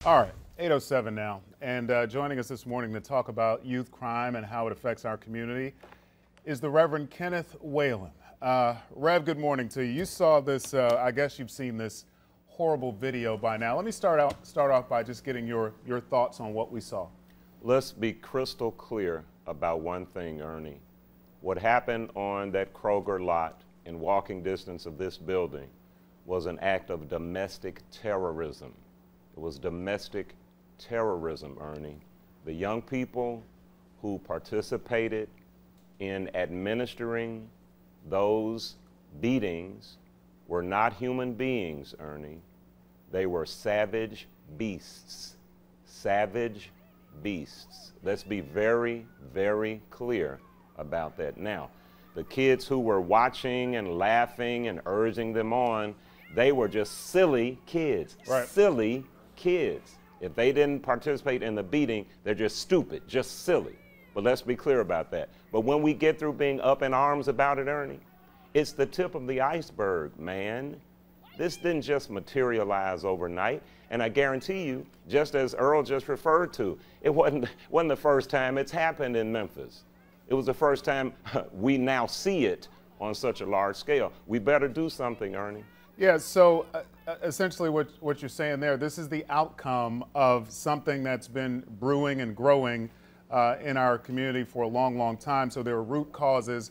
All right, 8:07 now, and joining us this morning to talk about youth crime and how it affects our community is the Reverend Kenneth Whalum. Rev, good morning to you. You saw this, I guess you've seen this horrible video by now. Let me start off by just getting your thoughts on what we saw. Let's be crystal clear about one thing, Ernie. What happened on that Kroger lot in walking distance of this building was an act of domestic terrorism. It was domestic terrorism, Ernie. The young people who participated in administering those beatings were not human beings, Ernie. They were savage beasts. Savage beasts. Let's be very, very clear about that. Now, the kids who were watching and laughing and urging them on, they were just silly kids. Right. Silly kids. If they didn't participate in the beating, they're just stupid, just silly. But let's be clear about that. But when we get through being up in arms about it, Ernie, it's the tip of the iceberg, man. This didn't just materialize overnight. And I guarantee you, just as Earl just referred to, it wasn't the first time it's happened in Memphis. It was the first time we now see it on such a large scale. We better do something, Ernie. Yeah, so essentially what you're saying there, this is the outcome of something that's been brewing and growing in our community for a long, long time. So there are root causes.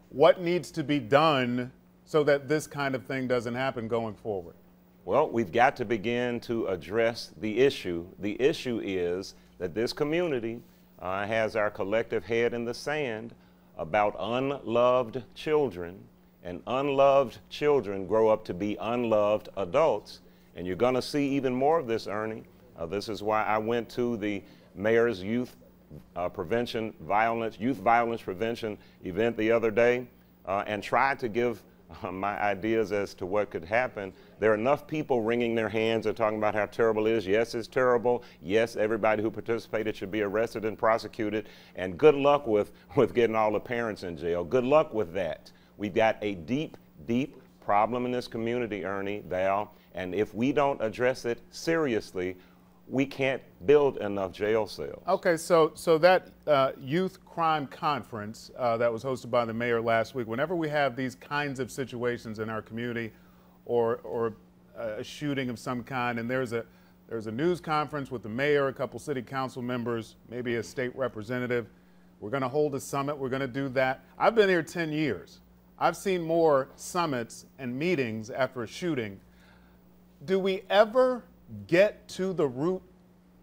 What needs to be done so that this kind of thing doesn't happen going forward? Well, we've got to begin to address the issue. The issue is that this community has our collective head in the sand about unloved children. And unloved children grow up to be unloved adults. And you're going to see even more of this, Ernie. This is why I went to the mayor's youth violence prevention event the other day and tried to give my ideas as to what could happen. There are enough people wringing their hands and talking about how terrible it is. Yes, it's terrible. Yes, everybody who participated should be arrested and prosecuted. And good luck with getting all the parents in jail. Good luck with that. We've got a deep, deep problem in this community, Ernie, Val, and if we don't address it seriously, we can't build enough jail cells. Okay, so that youth crime conference that was hosted by the mayor last week, whenever we have these kinds of situations in our community or a shooting of some kind, and there's a news conference with the mayor, a couple city council members, maybe a state representative, we're going to hold a summit, we're going to do that. I've been here 10 years. I've seen more summits and meetings after a shooting. Do we ever get to the root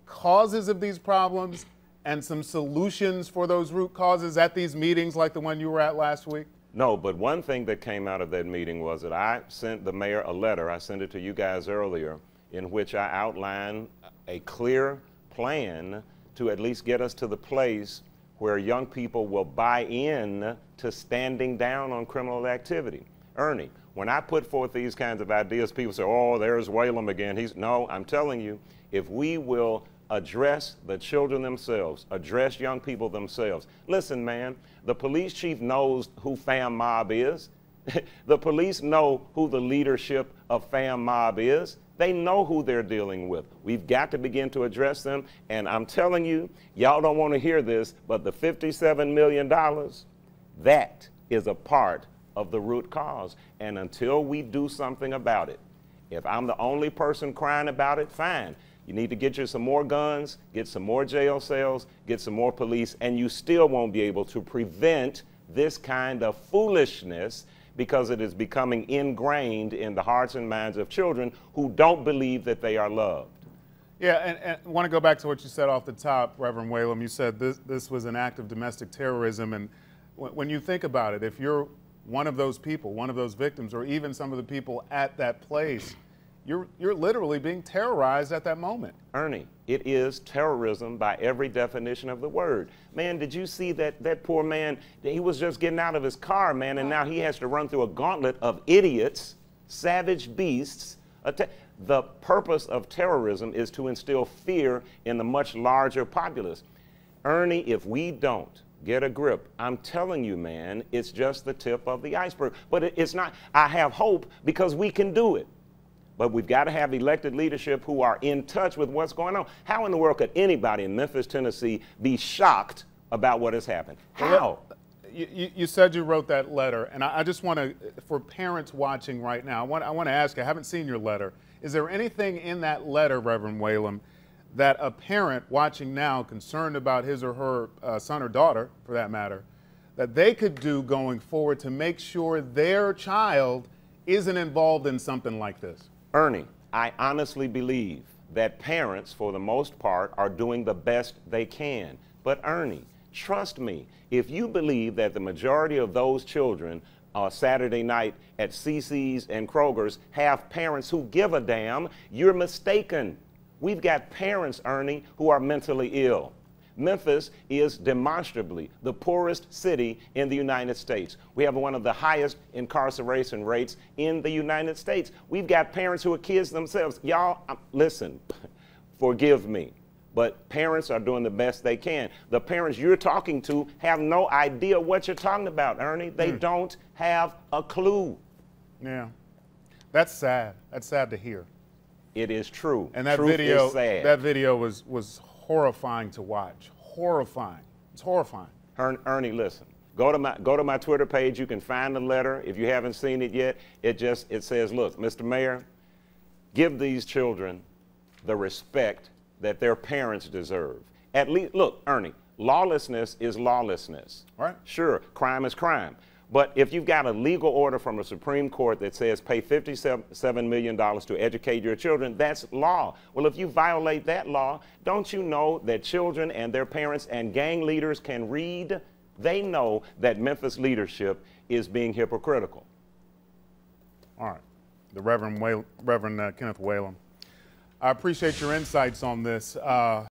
causes of these problems and some solutions for those root causes at these meetings like the one you were at last week? No, but one thing that came out of that meeting was that I sent the mayor a letter, I sent it to you guys earlier, in which I outlined a clear plan to at least get us to the place where young people will buy in to standing down on criminal activity. Ernie, when I put forth these kinds of ideas, people say, oh, there's Whalum again. No, I'm telling you, if we will address the children themselves, address young people themselves. Listen, man, the police chief knows who Fam Mob is. The police know who the leadership of Fam Mob is. They know who they're dealing with. We've got to begin to address them. And I'm telling you, y'all don't want to hear this, but the $57 million, that is a part of the root cause. And until we do something about it, if I'm the only person crying about it, fine. You need to get you some more guns, get some more jail cells, get some more police, and you still won't be able to prevent this kind of foolishness because it is becoming ingrained in the hearts and minds of children who don't believe that they are loved. Yeah, and I want to go back to what you said off the top, Reverend Whalum. You said this was an act of domestic terrorism, and when you think about it, if you're one of those people, one of those victims, or even some of the people at that place, you're literally being terrorized at that moment. Ernie, it is terrorism by every definition of the word. Man, did you see that poor man? He was just getting out of his car, man, and now he has to run through a gauntlet of idiots, savage beasts. The purpose of terrorism is to instill fear in the much larger populace. Ernie, if we don't get a grip, I'm telling you, man, it's just the tip of the iceberg. But it's not. I have hope because we can do it. but we've got to have elected leadership who are in touch with what's going on. How in the world could anybody in Memphis, Tennessee be shocked about what has happened? How? You said you wrote that letter, and I just want to, for parents watching right now, I want to ask you, I haven't seen your letter. Is there anything in that letter, Reverend Whalum, that a parent watching now, concerned about his or her son or daughter, for that matter, that they could do going forward to make sure their child isn't involved in something like this? Ernie, I honestly believe that parents, for the most part, are doing the best they can. But Ernie, trust me, if you believe that the majority of those children Saturday night at CC's and Kroger's have parents who give a damn, you're mistaken. We've got parents, Ernie, who are mentally ill. Memphis is demonstrably the poorest city in the United States. We have one of the highest incarceration rates in the United States. We've got parents who are kids themselves. Y'all, listen, forgive me, but parents are doing the best they can. The parents you're talking to have no idea what you're talking about, Ernie. They don't have a clue. Yeah, that's sad. That's sad to hear. It is true. And that Truth video, is sad. that video was horrifying to watch. Horrifying. It's horrifying. Ernie, listen. Go to my Twitter page. You can find the letter. If you haven't seen it yet, it says, look, Mr. Mayor, give these children the respect that their parents deserve. At least, look, Ernie, lawlessness is lawlessness. Right. Sure, crime is crime. But if you've got a legal order from the Supreme Court that says pay $57 million to educate your children, that's law. Well, if you violate that law, don't you know that children and their parents and gang leaders can read? They know that Memphis leadership is being hypocritical. All right. The Reverend Kenneth Whalum. I appreciate your insights on this.